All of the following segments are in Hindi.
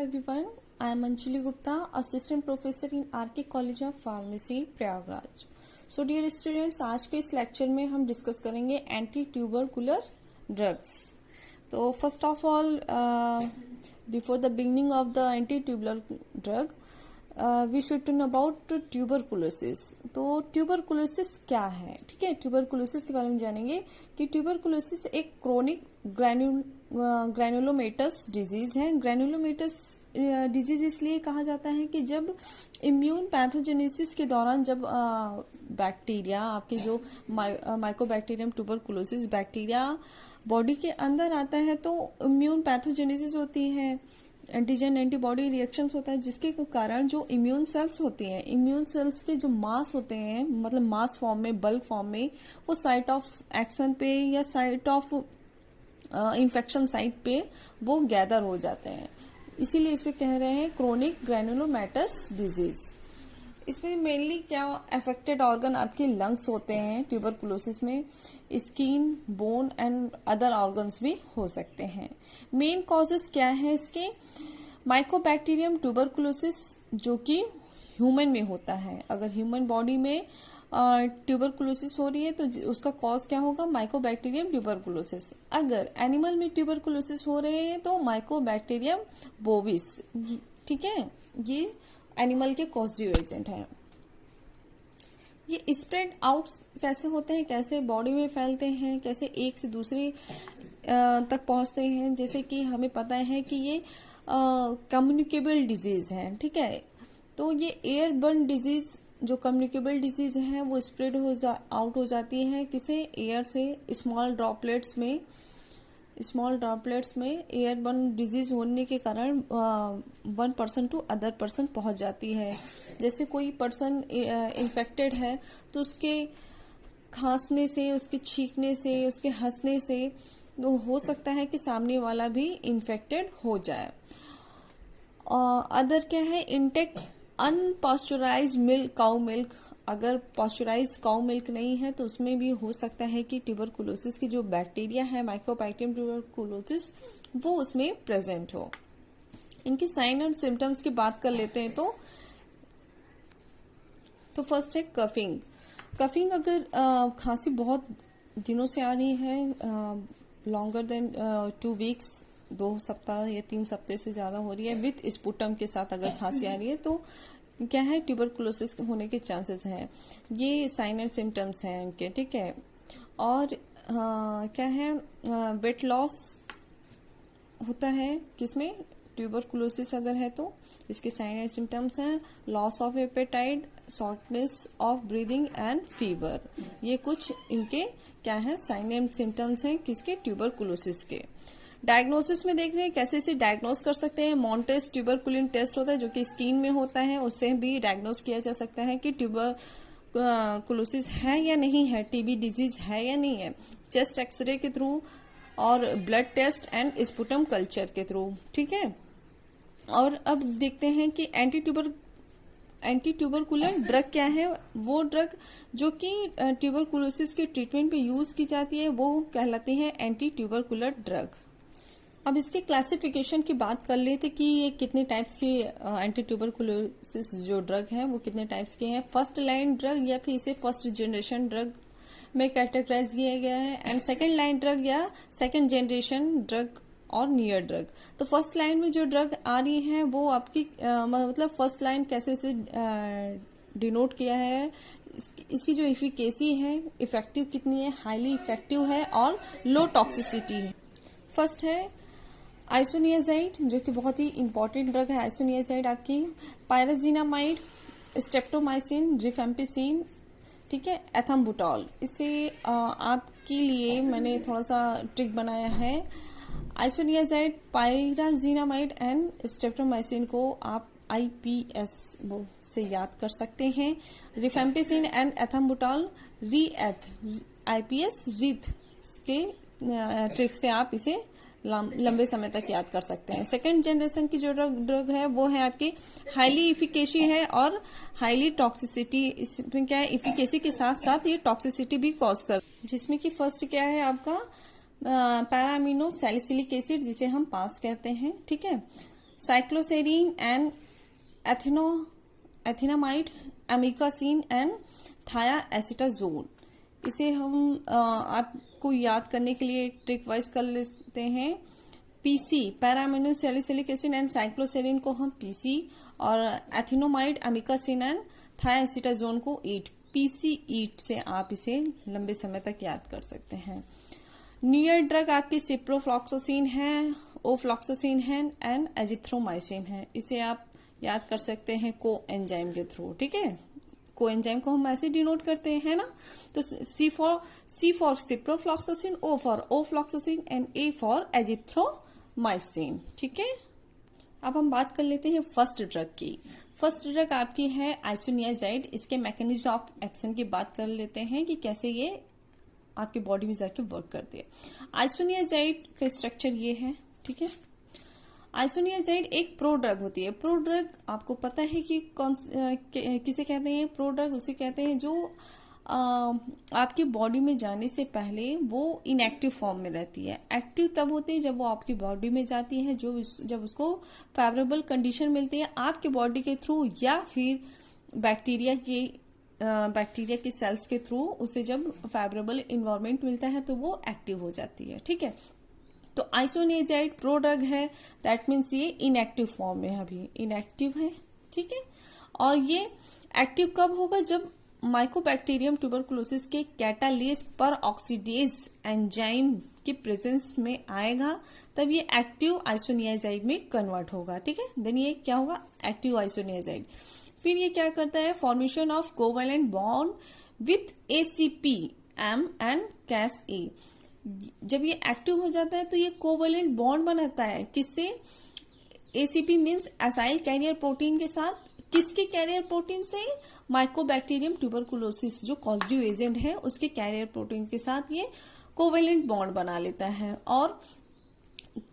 everyone. I am Anjali Gupta, Assistant Professor in RK College of Pharmacy, Prayagraj. So dear students, आज के इस लेक्चर में हम डिस्कस करेंगे एंटी ट्यूबरकुलर ड्रग्स. तो first of all, before the beginning of the anti tubercular drug, we should to know about tuberculosis. तो ट्यूबरकुलोसिस क्या है? ठीक है, ट्यूबरकुलोसिस के बारे में जानेंगे कि ट्यूबरकुलोसिस एक क्रोनिक ग्रैनुलोमेटस डिजीज है. ग्रैनुलोमेटस डिजीज इसलिए कहा जाता है कि जब इम्यून पैथोजेनेसिस के दौरान जब बैक्टीरिया, आपके जो माइकोबैक्टीरियम ट्यूबरकुलोसिस बैक्टीरिया बॉडी के अंदर आता है तो इम्यून पैथोजेनेसिस होती है, एंटीजन एंटीबॉडी रिएक्शंस होता है, जिसके कारण जो इम्यून सेल्स होती हैं, इम्यून सेल्स के जो मास होते हैं, मतलब मास फॉर्म में, बल्क फॉर्म में, वो साइट ऑफ एक्शन पे या साइट ऑफ इन्फेक्शन साइट पे वो गैदर हो जाते हैं. इसीलिए इसे कह रहे हैं क्रोनिक ग्रैनुलोमेटस डिजीज. इसमें मेनली क्या अफेक्टेड ऑर्गन आपके लंग्स होते हैं. ट्यूबरकुलोसिस में skin, bone and other organs भी हो सकते हैं. मेन कॉजेस क्या है इसके? माइकोबैक्टीरियम ट्यूबरकुलोसिस जो कि ह्यूमन में होता है. अगर ह्यूमन बॉडी में ट्यूबरकुलोसिस हो रही है तो उसका कॉज क्या होगा? Mycobacterium tuberculosis. अगर एनिमल में ट्यूबरकुलोसिस हो रहे हैं तो माइकोबैक्टीरियम बोविस. ठीक है, ये एनिमल के कॉजिटिव एजेंट हैं. ये स्प्रेड आउट कैसे होते हैं, कैसे बॉडी में फैलते हैं, कैसे एक से दूसरे तक पहुंचते हैं? जैसे कि हमें पता है कि ये कम्युनिकेबल डिजीज है. ठीक है, तो ये एयरबर्न डिजीज, जो कम्युनिकेबल डिजीज है, वो स्प्रेड आउट हो जाती है किसे? एयर से. स्मॉल ड्रॉपलेट्स में एयरबर्न डिजीज होने के कारण one person to other person पहुंच जाती है. जैसे कोई पर्सन इन्फेक्टेड है तो उसके खांसने से, उसके छींकने से, उसके हंसने से तो हो सकता है कि सामने वाला भी इन्फेक्टेड हो जाए. अदर क्या है? Intake unpasteurized milk, cow milk. अगर पॉस्चराइज्ड काउ मिल्क नहीं है तो उसमें भी हो सकता है कि ट्यूबरकुलोसिस की जो बैक्टीरिया है, माइकोबैक्टीरियम ट्यूबरकुलोसिस, वो उसमें प्रेजेंट हो. इनकी साइन एंड सिम्टम्स की बात कर लेते हैं तो फर्स्ट है कफिंग. कफिंग अगर खांसी बहुत दिनों से आ रही है, लॉन्गर देन 2 वीक्स, 2 सप्ताह या 3 सप्ताह से ज्यादा हो रही है, विथ स्पुटम के साथ अगर खांसी आ रही है तो क्या है? ट्यूबरकुलोसिस होने के चांसेस हैं. ये साइन एंड सिम्टम्स हैं इनके. ठीक है, और क्या है? वेट लॉस होता है किसमें? ट्यूबरकुलोसिस अगर है तो. इसके साइन एंड सिम्टम्स हैं loss of appetite, shortness of breathing and fever. ये कुछ इनके क्या है? साइन एंड सिम्टम्स हैं किसके? ट्यूबरकुलोसिस के. डायग्नोसिस में देख रहे हैं कैसे इसे डायग्नोस कर सकते हैं. मॉन्टेस ट्यूबरकुलिन टेस्ट होता है जो कि स्किन में होता है, उससे भी डायग्नोस किया जा सकता है कि ट्यूबरकुलोसिस है या नहीं है, टीबी डिजीज है या नहीं है. चेस्ट एक्सरे के थ्रू और blood test and sputum culture के थ्रू. ठीक है, और अब देखते हैं कि एंटी ट्यूबरकुलर ड्रग क्या है. वो ड्रग जो कि ट्यूबरकुलोसिस के ट्रीटमेंट पे यूज की जाती है वो कहलाती है एंटी ट्यूबरकुलर ड्रग. अब इसके क्लासिफिकेशन की बात कर लेते कि ये कितने टाइप्स की एंटी ट्यूबरकुलोसिस जो ड्रग है वो कितने टाइप्स के हैं. फर्स्ट लाइन ड्रग या फिर इसे फर्स्ट जनरेशन ड्रग में कैटेगराइज किया गया है, एंड सेकेंड लाइन ड्रग या सेकेंड जनरेशन ड्रग और नियर ड्रग. तो फर्स्ट लाइन में जो ड्रग आ रही है वो आपकी मतलब फर्स्ट लाइन कैसे से डिनोट किया है, इसकी जो इफिकेसी है, इफेक्टिव कितनी है, हाईली इफेक्टिव है और लो टॉक्सिसिटी है. फर्स्ट है आइसोनियाजाइड जो कि बहुत ही इंपॉर्टेंट ड्रग है. आइसोनियाजाइड आपकी पायराजीनामाइड, स्ट्रेप्टोमाइसिन, रिफेम्पिसिन. ठीक है, एथम्बुटॉल. इसे आपके लिए मैंने थोड़ा सा ट्रिक बनाया है. आइसोनियाजाइड, पायराजीनामाइड एंड स्ट्रेप्टोमाइसिन को आप IPS से याद कर सकते हैं. रिफेम्पिसिन एंड एथम्बुटॉल IPS रीथ के ट्रिक से आप इसे लंबे समय तक याद कर सकते हैं. सेकेंड जनरेशन की जो ड्रग है वो है आपकी हाईली इफिकेसी है और हाईली टॉक्सिसिटी. इसमें क्या है? इफिकेसी के साथ साथ ये टॉक्सिसिटी भी कॉज कर, जिसमें कि फर्स्ट क्या है आपका पैरामिनो सैलिसिलिक एसिड, जिसे हम पास कहते हैं. ठीक है, साइक्लोसेरीन एंड एथिनामाइड, एमिकासिन एंड थायाएसिटाजोन। इसे हम आपको याद करने के लिए एक ट्रिक वाइज कर लेते हैं। PC para amino salicylic acid and cycloserine को हम पीसी, और एथिनोमाइड, एमिकासिन एंड थायाएसिटाजोन को ईट, पीसी ईट से आप इसे लंबे समय तक याद कर सकते हैं। नियर ड्रग आपकी सिप्रोफ्लॉक्सासिन है, ओफ्लॉक्सासिन है एंड एजिथ्रोमाइसिन है। इसे आप याद कर सकते हैं को एंजाइम के थ्रू, ठीक है। को एंजाइम को हम ऐसे डिनोट करते हैं ना, तो C for ciprofloxacin, O for ofloxacin and A for azithromycin, ठीक है। अब हम बात कर लेते हैं फर्स्ट ड्रग की। फर्स्ट ड्रग आपकी है आइसोनियाजाइड। इसके मैकेनिज्म ऑफ एक्शन की बात कर लेते हैं कि कैसे ये आपके बॉडी में जाके वर्क करती है। आइसोनियाजाइड का स्ट्रक्चर ये है, ठीक है। आइसोनियाजाइड एक प्रो ड्रग होती है। प्रो ड्रग आपको पता है कि किसे कहते हैं? प्रो ड्रग उसे कहते हैं जो आपकी बॉडी में जाने से पहले वो इनएक्टिव फॉर्म में रहती है। एक्टिव तब होती है जब वो आपकी बॉडी में जाती है, जब उसको फेवरेबल कंडीशन मिलती है आपके बॉडी के थ्रू, या फिर बैक्टीरिया के सेल्स के थ्रू उसे जब फेवरेबल इन्वायरमेंट मिलता है तो वो एक्टिव हो जाती है, ठीक है। तो आइसोनियाजाइड प्रो ड्रग है, दैट मीन्स ये इनएक्टिव फॉर्म में अभी इनएक्टिव है, ठीक है। और ये एक्टिव कब होगा? जब माइकोबैक्टीरियम ट्यूबरकुलोसिस के कैटालेज पर ऑक्सीडेज एंजाइम के प्रेजेंस में आएगा, तब ये एक्टिव आइसोनियाजाइड में कन्वर्ट होगा, ठीक है। देन ये क्या होगा? Active isoniazid. फिर ये क्या करता है? Formation of covalent bond with ACP M and KAS A. जब ये एक्टिव हो जाता है तो ये कोवैलेंट बॉन्ड बनाता है, किससे? ACP means acyl carrier protein के साथ। किसके कैरियर प्रोटीन से? माइकोबैक्टीरियम ट्यूबरकुलोसिस जो कॉजेटिव एजेंट है उसके कैरियर प्रोटीन के साथ ये कोवैलेंट बॉन्ड बना लेता है। और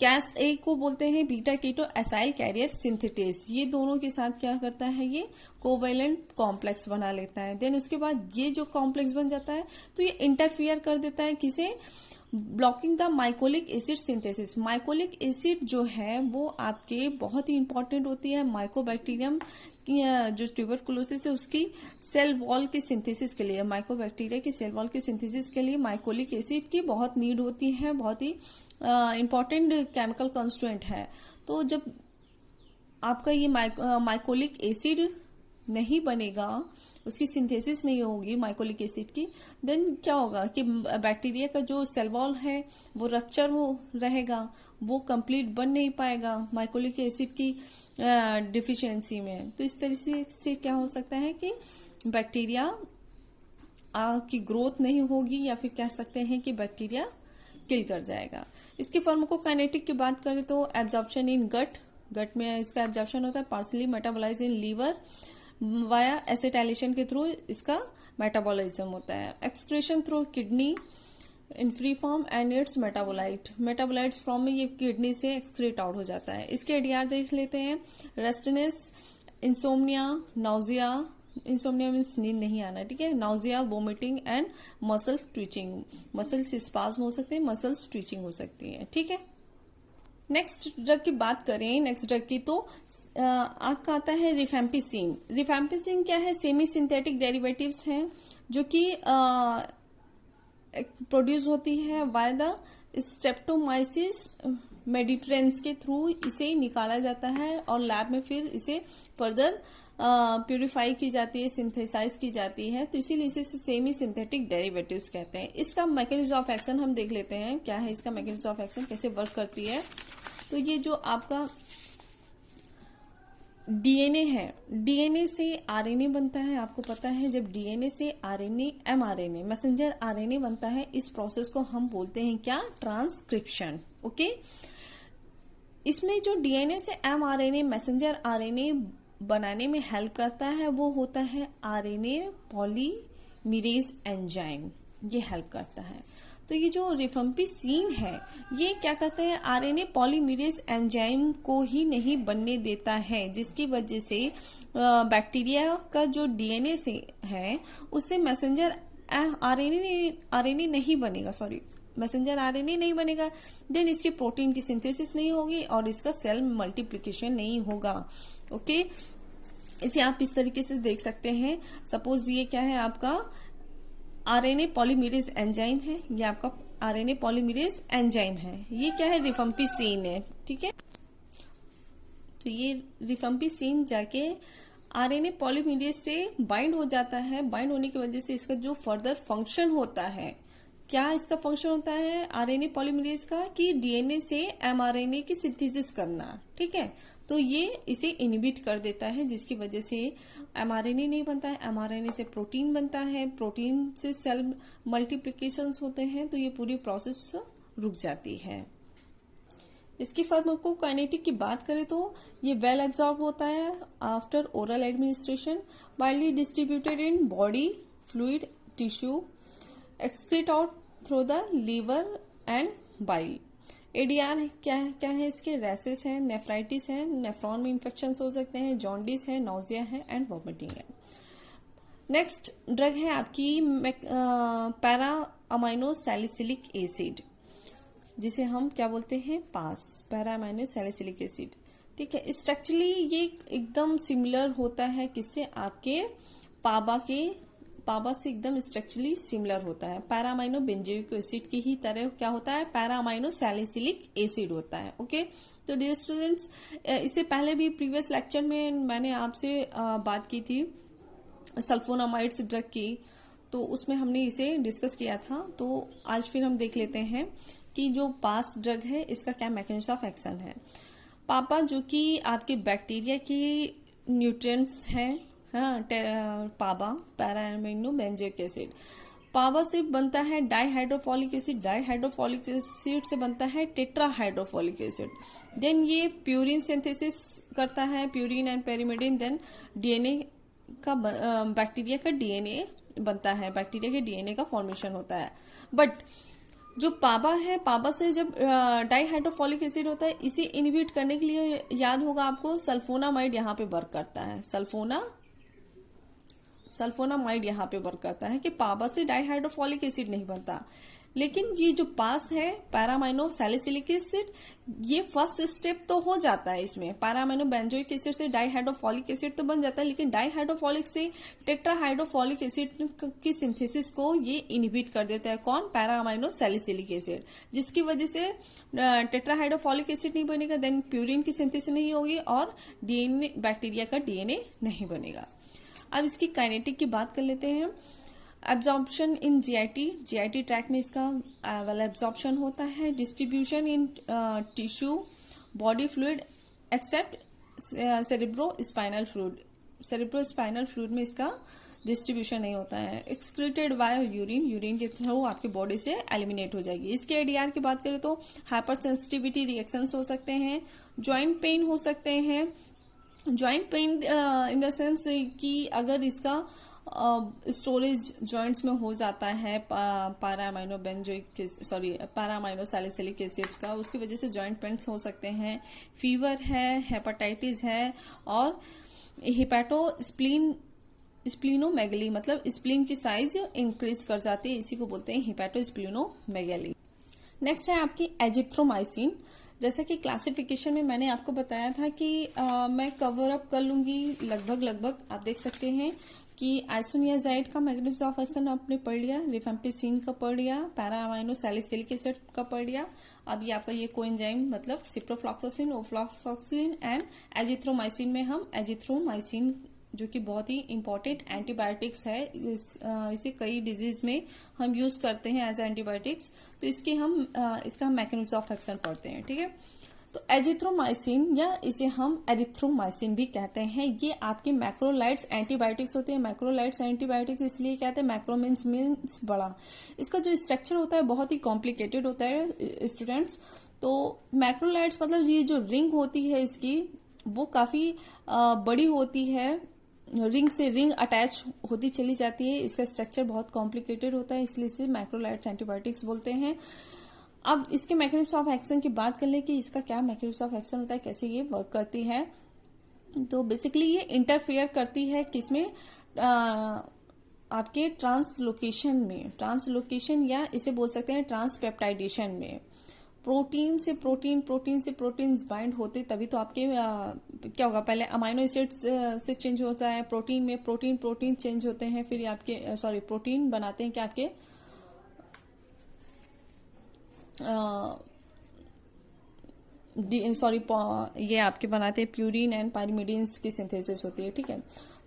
कैस ए को बोलते हैं beta keto acyl carrier synthetase. ये दोनों के साथ क्या करता है? ये कोवैलेंट कॉम्प्लेक्स बना लेता है। देन उसके बाद ये जो कॉम्प्लेक्स बन जाता है तो ये इंटरफियर कर देता है किसे? Blocking the mycolic acid synthesis. Mycolic acid जो है वो आपके बहुत ही इंपॉर्टेंट होती है माइकोबैक्टीरियम जो ट्यूबरकुलोसिस है उसकी सेल वॉल के सिंथेसिस के लिए। माइकोबैक्टीरिया की सेल वॉल के सिंथेसिस के लिए माइकोलिक एसिड की बहुत नीड होती है, बहुत ही इंपॉर्टेंट केमिकल कॉन्स्टिट्यूएंट है। तो जब आपका ये माइकोलिक एसिड नहीं बनेगा, उसकी सिंथेसिस नहीं होगी माइकोलिक एसिड की, देन क्या होगा कि बैक्टीरिया का जो सेल वॉल है वो रप्चर रहेगा, वो कंप्लीट बन नहीं पाएगा माइकोलिक एसिड की डिफिशियंसी में। तो इस तरह से क्या हो सकता है कि बैक्टीरिया की ग्रोथ नहीं होगी, या फिर कह सकते हैं कि बैक्टीरिया किल कर जाएगा। इसके फार्माकोकाइनेटिक की बात करें तो एब्जॉर्प्शन इन गट में इसका एब्जॉर्प्शन होता है, partially metabolise in liver via acetylation के थ्रू इसका मेटाबॉलिज्म होता है। Excretion through kidney in free form and its metabolites form में ये किडनी से एक्सक्रीट आउट हो जाता है। इसके एडीआर देख लेते हैं। Restlessness, insomnia, nausea, insomnia means नींद नहीं आना, ठीक है। Nausea, vomiting and muscle twitching. Muscles spasm हो सकते हैं, मसल्स ट्विचिंग हो सकती है, ठीक है। नेक्स्ट ड्रग की बात करें, नेक्स्ट ड्रग की तो आपका आता है रिफैम्पिसिन। रिफैम्पिसिन क्या है? सेमी सिंथेटिक डेरिवेटिव्स हैं जो कि प्रोड्यूस होती है बाय द स्ट्रेप्टोमाइसिस मेडिट्रेंस के थ्रू इसे निकाला जाता है और लैब में फिर इसे फर्दर प्यूरिफाई की जाती है, सिंथेसाइज की जाती है। तो इसीलिए इसे सेमी सिंथेटिक डेरिवेटिव्स कहते हैं। इसका मैकेनिज्म ऑफ एक्शन हम देख लेते हैं, क्या है इसका मैकेनिज्म ऑफ एक्शन, कैसे वर्क करती है। तो ये जो आपका डीएनए है, डीएनए से आरएनए बनता है। आपको पता है जब डीएनए से आरएनए, एमआरएनए, मैसेंजर आरएनए बनता है, इस प्रोसेस को हम बोलते हैं क्या? Transcription, okay. इसमें जो डीएनए से एमआरएनए, मैसेंजर आरएनए बनाने में हेल्प करता है वो होता है आरएनए पॉलीमरेज एंजाइम, ये हेल्प करता है। तो ये जो रिफैम्पिसिन है ये क्या करता है? आरएनए पॉलीमरेज एंजाइम को ही नहीं बनने देता है, जिसकी वजह से बैक्टीरिया का जो डीएनए से है उससे मैसेंजर आरएनए नहीं बनेगा, सॉरी, मैसेंजर आरएनए नहीं बनेगा, देन इसके प्रोटीन की सिंथेसिस नहीं होगी और इसका सेल मल्टीप्लिकेशन नहीं होगा। ओके, इसे आप इस तरीके से देख सकते हैं। सपोज ये क्या है, आपका आरएनए पॉलीमरेज एंजाइम है, ये आपका आरएनए पॉलीमरेज एंजाइम है। ये क्या है, रिफम्पिसिन है, ठीक है। तो ये रिफम्पिसिन जाके आरएनए पॉलीमरेज से बाइंड हो जाता है। बाइंड होने की वजह से इसका जो फर्दर फंक्शन होता है, क्या इसका फंक्शन होता है आरएनए पॉलीमरेज का, कि डीएनए से एमआरएनए की सिंथेसिस करना, ठीक है। तो ये इसे इनहिबिट कर देता है, जिसकी वजह से एमआरएनए नहीं बनता है, एमआरएनए से प्रोटीन बनता है, प्रोटीन से सेल मल्टीप्लिकेशंस होते हैं, तो ये पूरी प्रोसेस रुक जाती है। इसकी फार्माकोकाइनेटिक की बात करें तो ये वेल एब्जॉर्ब होता है after oral administration, widely distributed in body fluid tissue, excrete out through the liver and bile. ADR क्या है इसके, रैसेस हैं, नेफ्राइटिस है, नेफ्रॉन में इन्फेक्शन हो सकते हैं, जॉन्डिस है, नोजिया है एंड वॉमिटिंग है। नेक्स्ट ड्रग है आपकी पैरा अमाइनो सैलिसिलिक एसिड, जिसे हम क्या बोलते हैं, पास, पैरा अमाइनो सैलिसिलिक एसिड, ठीक है। स्ट्रक्चरली ये एकदम सिमिलर होता है किससे, आपके पाबा से एकदम स्ट्रक्चरली सिमिलर होता है। पैरामाइनो बेंजोइक एसिड की ही तरह क्या होता है, पैरामाइनो सैलिसिलिक एसिड होता है। ओके, तो डियर स्टूडेंट्स, इससे पहले भी प्रीवियस लेक्चर में मैंने आपसे बात की थी सल्फोनामाइड्स ड्रग की, तो उसमें हमने इसे डिस्कस किया था। तो आज फिर हम देख लेते हैं कि जो पास ड्रग है इसका क्या मैकेनिज्म ऑफ एक्शन है। पापा जो कि आपके बैक्टीरिया की न्यूट्रिएंट्स हैं, हाँ, पाबा पैरामाइनो बेंजोइक एसिड, पाबा से बनता है डाइहाइड्रोफोलिक एसिड, डाइहाइड्रोफोलिक एसिड से बनता है टेट्राहाइड्रोफोलिक एसिड, देन ये प्यूरिन सिंथेसिस करता है, प्यूरिन एंड पेरिमिडिन, देन डीएनए का बैक्टीरिया का डीएनए बनता है, बैक्टीरिया के डीएनए का फॉर्मेशन होता है। बट जो पाबा है, पाबा से जब डाइहाइड्रोफोलिक एसिड होता है, इसे इनहिबिट करने के लिए याद होगा आपको सल्फोनामाइड यहाँ पे वर्क करता है, सल्फोनामाइड यहाँ पे वर्क करता है कि पाबा से डाइहाइड्रोफोलिक एसिड नहीं बनता। लेकिन ये जो पास है पैरामाइनो सैलिसिलिक एसिड, ये फर्स्ट स्टेप तो हो जाता है इसमें, पैरामाइनो बेंजोइक एसिड से डाइहाइड्रोफोलिक एसिड तो बन जाता है, लेकिन डाइहाइड्रोफोलिक से टेट्राहाइड्रोफोलिक एसिड की सिंथेसिस को ये इनहिबिट कर देता है। कौन, पैरामाइनो सैलिसिलिक एसिड, जिसकी वजह से टेट्राहाइड्रोफोलिक एसिड नहीं बनेगा, देन प्यूरिन की सिंथेसिस नहीं होगी और डीएनए, बैक्टीरिया का डीएनए नहीं बनेगा। अब इसकी काइनेटिक की बात कर लेते हैं। एब्जॉर्प्शन इन जीआईटी ट्रैक में इसका वेल एब्जॉर्प्शन होता है। Distribution in tissue body fluid except cerebrospinal fluid में इसका डिस्ट्रीब्यूशन नहीं होता है। एक्सक्रीटेड बाय यूरिन के थ्रू आपके बॉडी से एलिमिनेट हो जाएगी। इसके एडीआर की बात करें तो हाइपर सेंसिटिविटी रिएक्शंस हो सकते हैं, ज्वाइंट पेन हो सकते हैं, joint pain in the sense कि अगर इसका स्टोरेज जॉइंट्स में हो जाता है पैरामाइनो सैलिसिलिक एसिड्स का, उसकी वजह से जॉइंट पेन्स हो सकते हैं। फीवर है, हेपेटाइटिस है और स्प्लीनोमेगली, मतलब स्प्लीन की साइज इंक्रीज कर जाती है, इसी को बोलते हैं हिपैटोस्प्लीनोमेगली। नेक्स्ट है आपकी एजिथ्रोमाइसिन। जैसा कि क्लासिफिकेशन में मैंने आपको बताया था कि मैं कवर अप कर लूंगी लगभग आप देख सकते हैं कि आइसोनियाजाइड का मैकेनिज्म ऑफ एक्शन आपने पढ़ लिया, रिफेम्पिसिन का पढ़ लिया, पैरामाइनो सैलिसिलिक एसिड का पढ़ लिया। अब ये आपका ये कोएंजाइम मतलब सिप्रोफ्लॉक्सासिन, ओफ्लॉक्सासिन एंड एजिथ्रोमाइसिन में हम एजिथ्रोमाइसिन जो कि बहुत ही इंपॉर्टेंट एंटीबायोटिक्स है, इसे कई डिजीज में हम यूज करते हैं एज एंटीबायोटिक्स, तो इसका हम मैकेनिज्म ऑफ एक्शन पढ़ते हैं, ठीक है। तो एजिथ्रोमाइसिन या इसे हम एरिथ्रोमाइसिन भी कहते हैं, ये आपके मैक्रोलाइड्स एंटीबायोटिक्स होते हैं। मैक्रोलाइड्स एंटीबायोटिक्स इसलिए कहते हैं, मैक्रो मीन्स बड़ा। इसका जो स्ट्रक्चर होता है बहुत ही कॉम्प्लिकेटेड होता है स्टूडेंट्स। तो मैक्रोलाइड्स मतलब ये जो रिंग होती है इसकी, वो काफी बड़ी होती है, रिंग से रिंग अटैच होती चली जाती है। इसका स्ट्रक्चर बहुत कॉम्प्लिकेटेड होता है, इसलिए इसे मैक्रोलाइड्स एंटीबायोटिक्स बोलते हैं। अब इसके मैकेनिज्म ऑफ एक्शन की बात कर ले कि इसका क्या मैकेनिज्म ऑफ एक्शन होता है, कैसे ये वर्क करती है। तो बेसिकली ये इंटरफेयर करती है किसमें, आपके ट्रांसलोकेशन या इसे बोल सकते हैं ट्रांसपेप्टाइडेशन में प्रोटीन से प्रोटीन बाइंड होते तभी तो आपके क्या होगा, पहले अमाइनो एसिड्स से चेंज होता है प्रोटीन में, प्रोटीन चेंज होते हैं, फिर आपके प्रोटीन बनाते हैं क्या आपके ये आपके बनाते हैं प्यूरिन एंड पायरिमिडीन्स की सिंथेसिस होती है, ठीक है।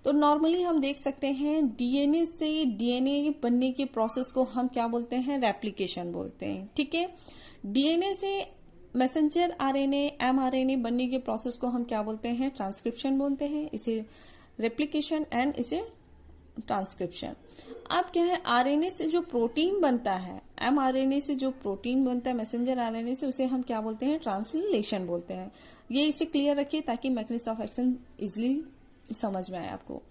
तो नॉर्मली हम देख सकते हैं डीएनए से डीएनए बनने के प्रोसेस को हम क्या बोलते हैं, रेप्लिकेशन बोलते हैं, ठीक है। डीएनए से मैसेंजर आरएनए एमआरएनए बनने के प्रोसेस को हम क्या बोलते हैं, ट्रांसक्रिप्शन बोलते हैं, इसे रेप्लिकेशन एंड इसे ट्रांसक्रिप्शन। अब क्या है, आरएनए से जो प्रोटीन बनता है, एमआरएनए से जो प्रोटीन बनता है मैसेंजर आरएनए से, उसे हम क्या बोलते हैं, ट्रांसलेशन बोलते हैं। ये इसे क्लियर रखिए ताकि मैकेनिज्म ऑफ एक्शन इजिली समझ में आए आपको।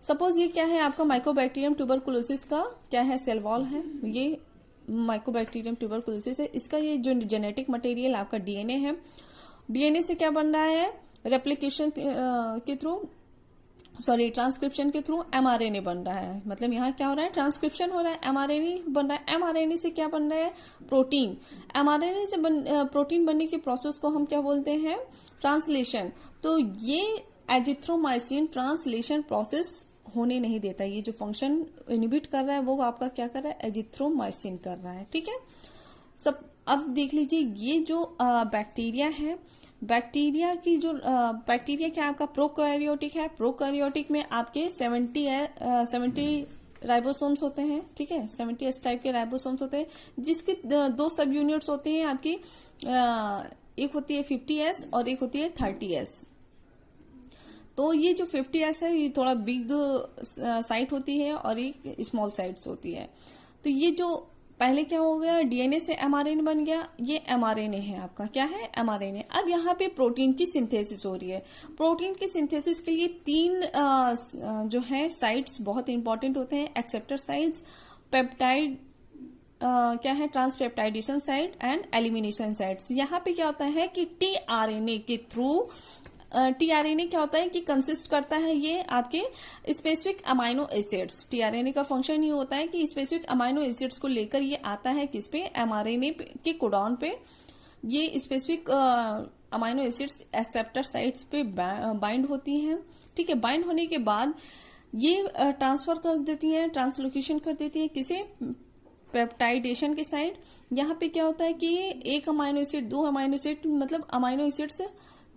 सपोज ये क्या है, आपका माइकोबैक्टीरियम ट्यूबरकुलोसिस का क्या है, सेल वॉल है, ये माइकोबैक्टीरियम ट्यूबरकुलोसिस है। इसका ये जो जेनेटिक मटेरियल आपका डीएनए है, डीएनए से क्या बन रहा है, रेप्लिकेशन के थ्रू ट्रांसक्रिप्शन के थ्रू एमआरएनए बन रहा है। मतलब यहाँ क्या हो रहा है, ट्रांसक्रिप्शन हो रहा है, एमआरएनए बन रहा है, एमआरएनए से क्या बन रहा है, प्रोटीन। एमआरएनए से प्रोटीन बनने के प्रोसेस को हम क्या बोलते हैं, ट्रांसलेशन। तो ये एजिथ्रोमाइसिन ट्रांसलेशन प्रोसेस होने नहीं देता, ये जो फंक्शन इनहिबिट कर रहा है वो आपका क्या कर रहा है, एजिथ्रोमाइसिन कर रहा है, ठीक है। सब अब देख लीजिए, ये जो बैक्टीरिया है, बैक्टीरिया की जो बैक्टीरिया क्या आपका प्रोकैरियोटिक है, प्रोकैरियोटिक में आपके 70 राइबोसोम्स होते हैं, ठीक है, 70 एस टाइप के राइबोसोम्स होते हैं, जिसके दो सब यूनिट्स होते हैं आपकी, एक होती है 50S और एक होती है 30S। तो ये जो 50S है ये थोड़ा बिग साइट होती है और एक स्मॉल साइट्स होती है। तो ये जो पहले क्या हो गया, डीएनए से एमआरएनए बन गया, ये एमआरएनए है आपका, क्या है, एमआरएनए। अब यहाँ पे प्रोटीन की सिंथेसिस हो रही है। प्रोटीन की सिंथेसिस के लिए 3 जो है साइट्स बहुत इंपॉर्टेंट होते हैं, एक्सेप्टर साइट्स, पेप्टाइड क्या है, ट्रांसपेप्टाइडेशन साइट एंड एलिमिनेशन साइट्स। यहाँ पे क्या होता है कि टीआरएनए के थ्रू, टीआरएनए क्या होता है कि कंसिस्ट करता है ये आपके स्पेसिफिक अमाइनो एसिड्स। टीआरएनए का फंक्शन ये होता है कि स्पेसिफिक अमाइनो एसिड्स को लेकर ये आता है किस पे, एमआरएनए के कोडॉन पे। ये specific amino acids acceptor sites पे बाइंड होती हैं, ठीक है। बाइंड होने के बाद ये ट्रांसफर कर देती है, ट्रांसलोकेशन कर देती है किसे, पेप्टाइडेशन के साइड। यहाँ पे क्या होता है कि एक अमाइनो एसिड, 2 अमाइनो एसिड, मतलब अमाइनो एसिड्स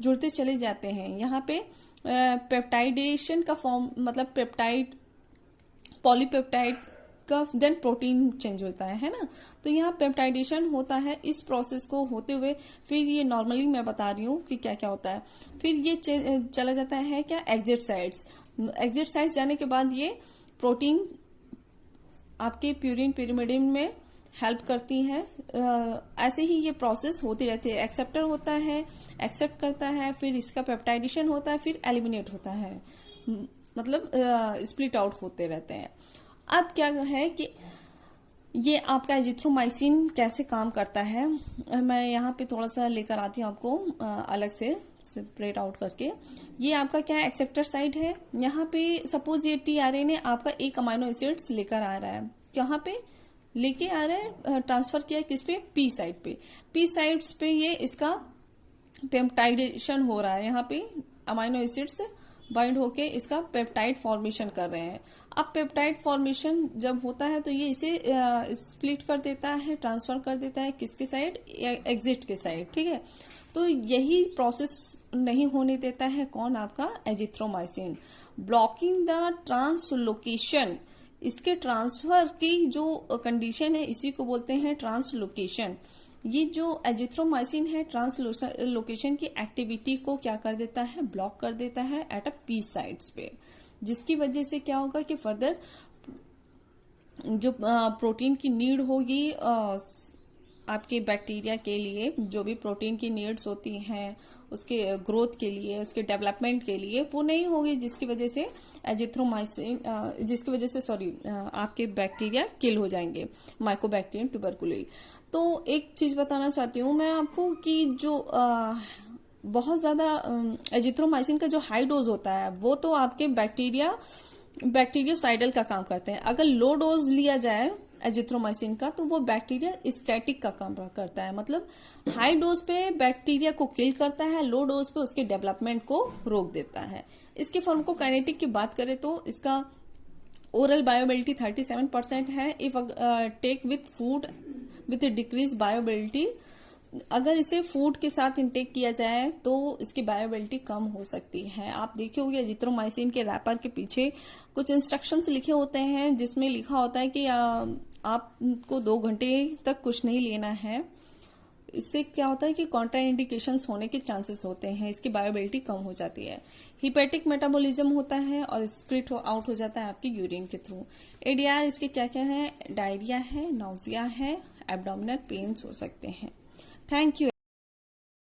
जुड़ते चले जाते हैं। यहाँ पे पेप्टाइडेशन का फॉर्म, मतलब पेप्टाइड पॉलीपेप्टाइड का देन प्रोटीन चेंज होता है ना। तो यहाँ पेप्टाइडेशन होता है, इस प्रोसेस को होते हुए फिर ये नॉर्मली मैं बता रही हूँ कि क्या क्या होता है। फिर ये चला जाता है क्या, एग्जिट साइट्स। एग्जिट साइट्स जाने के बाद ये प्रोटीन आपके प्यूरिन पिरिमिडिन में हेल्प करती है। ऐसे ही ये प्रोसेस होती रहती है। एक्सेप्टर होता है, एक्सेप्ट करता है, फिर इसका पेप्टाइडेशन होता है, फिर एलिमिनेट होता है, मतलब स्प्लिट आउट होते रहते हैं। अब क्या है कि ये आपका एजिथ्रोमाइसिन कैसे काम करता है, मैं यहाँ पे थोड़ा सा लेकर आती हूँ आपको अलग से सेपरेट आउट करके। ये आपका क्या है, एक्सेप्टर साइट है। यहाँ पे सपोज ये टीआरएनए आपका एक अमाइनो एसिड्स लेकर आ रहा है, कहाँ पे लेके आ रहा है, ट्रांसफर किया किस पे, पी साइड पे। पी साइड्स पे ये इसका पेप्टाइडेशन हो रहा है, यहाँ पे अमाइनो एसिड्स बाइंड होके इसका पेप्टाइड फॉर्मेशन कर रहे हैं। अब पेप्टाइड फॉर्मेशन जब होता है तो ये इसे स्प्लिट कर देता है, ट्रांसफर कर देता है किसके साइड, एग्जिट के साइड, ठीक है। तो यही प्रोसेस नहीं होने देता है कौन, आपका एजिथ्रोमाइसिन। ब्लॉकिंग द ट्रांसलोकेशन, इसके ट्रांसफर की जो कंडीशन है इसी को बोलते हैं ट्रांसलोकेशन। ये जो एजिथ्रोमाइसिन है ट्रांसलोकेशन की एक्टिविटी को क्या कर देता है, ब्लॉक कर देता है एट अ पी साइट्स पे, जिसकी वजह से क्या होगा कि फर्दर जो प्रोटीन की नीड होगी आपके बैक्टीरिया के लिए, जो भी प्रोटीन की नीड्स होती हैं उसके ग्रोथ के लिए, उसके डेवलपमेंट के लिए, वो नहीं होगी, जिसकी वजह से एजिथ्रोमाइसिन आपके बैक्टीरिया किल हो जाएंगे, माइकोबैक्टीरियम ट्यूबरकुलोई। तो एक चीज बताना चाहती हूँ मैं आपको कि जो बहुत ज्यादा एजिथ्रोमाइसिन का जो हाई डोज होता है वो तो आपके बैक्टीरिया बैक्टीरियोसाइडल का काम करते हैं। अगर लो डोज लिया जाए एजिथ्रोमाइसिन का तो वो बैक्टीरिया स्टैटिक का काम करता है, मतलब हाई डोज पे बैक्टीरिया को किल करता है, लो डोज पे उसके डेवलपमेंट को रोक देता है। इसके फार्माकोकाइनेटिक की बात करें तो इसका ओरल बायोअवेलेबिलिटी 37% है। If take with food with decrease bioavailability, अगर इसे फूड के साथ इंटेक किया जाए तो इसकी बायोअवेलेबिलिटी कम हो सकती है। आप देखे होंगे एजिथ्रोमाइसिन के रैपर के पीछे कुछ इंस्ट्रक्शंस लिखे होते हैं जिसमें लिखा होता है कि आपको 2 घंटे तक कुछ नहीं लेना है। इससे क्या होता है कि कॉन्ट्राइंडिकेशंस होने के चांसेस होते हैं, इसकी बायोअवेलेबिलिटी कम हो जाती है। हिपेटिक मेटाबॉलिज्म होता है और स्क्रिट आउट हो जाता है आपके यूरिन के थ्रू। एडीआर इसके क्या क्या है, डायरिया है, नाउजिया है, एब्डोमिनल पेन्स हो सकते हैं। Thank you.